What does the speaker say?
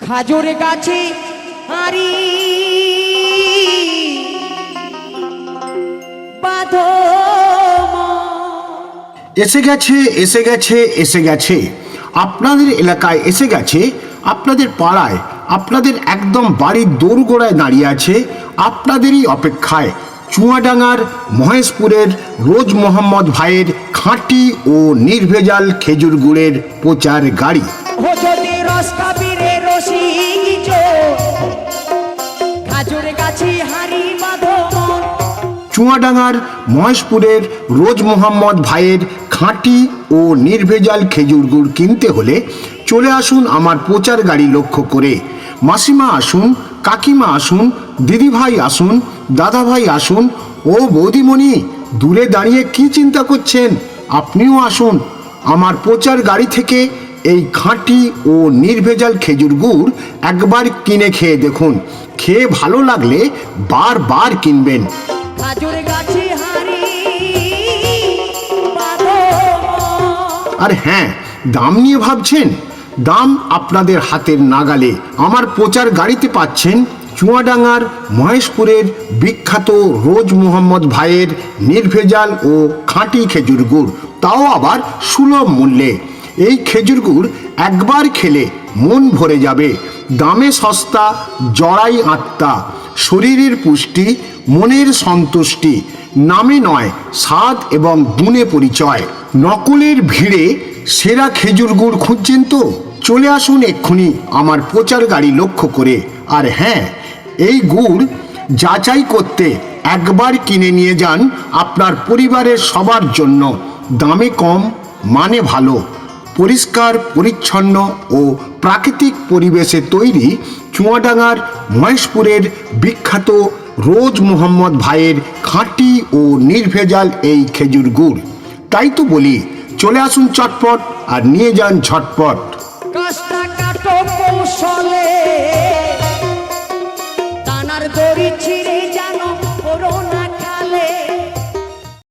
খাজুর গাছে হারি বাঁধো এসে গেছে এসে গেছে এসে গেছে আপনাদের এলাকায় এসে গেছে, আপনাদের পাড়ায়, আপনাদের একদম বাড়ির দোরগোড়ায় দাঁড়িয়ে আছে আপনাদেরই অপেক্ষায় চুয়াডাঙ্গার মহেশপুরের রোজ মোহাম্মদ ভাইয়ের খাঁটি ও নির্ভেজাল খেজুর গুড়ের প্রচার গাড়ি। চুয়াডাঙ্গার মহেশপুরের রোজ মোহাম্মদ ভাইয়ের খাঁটি ও নির্ভেজাল খেজুর গুড় কিনতে হলে চলে আসুন আমার প্রচার গাড়ি লক্ষ্য করে। মাসিমা আসুন, কাকিমা আসুন, দিদিভাই আসুন, দাদাভাই আসুন ও বৌদিমণি, দূরে দাঁড়িয়ে কি চিন্তা করছেন, আপনিও আসুন আমার প্রচার গাড়ি থেকে এই খাঁটি ও নির্ভেজাল খেজুর গুড় একবার কিনে খেয়ে দেখুন, খেয়ে ভালো লাগলে বারবার কিনবেন। আর হ্যাঁ, দাম নিয়ে ভাবছেন? দাম আপনাদের হাতের নাগালে। আমার প্রচার গাড়িতে পাচ্ছেন চুয়াডাঙ্গার মহেশপুরের বিখ্যাত রোজ মোহাম্মদ ভাইয়ের নির্ভেজাল ও খাঁটি খেজুর গুড়, তাও আবার সুলভ মূল্যে। এই খেজুর গুড় একবার খেলে মন ভরে যাবে। দামে সস্তা, জড়াই আত্মা, শরীরের পুষ্টি, মনের সন্তুষ্টি, নামে নয় স্বাদ এবং গুণে পরিচয়। নকলের ভিড়ে সেরা খেজুর গুড় খুঁজছেন তো? চলে আসুন এক্ষুনি আমার প্রচার গাড়ি লক্ষ্য করে। আর হ্যাঁ, এই গুড় যাচাই করতে একবার কিনে নিয়ে যান আপনার পরিবারের সবার জন্য। দামে কম, মানে ভালো, পরিষ্কার পরিচ্ছন্ন ও প্রাকৃতিক পরিবেশে তৈরি চুয়াডাঙ্গার মহেশপুরের বিখ্যাত রোজ মোহাম্মদ ভাইয়ের খাঁটি ও নির্ভেজাল এই খেজুর গুড়। তাই তো বলি, চলে আসুন চটপট আর নিয়ে যান ঝটপট।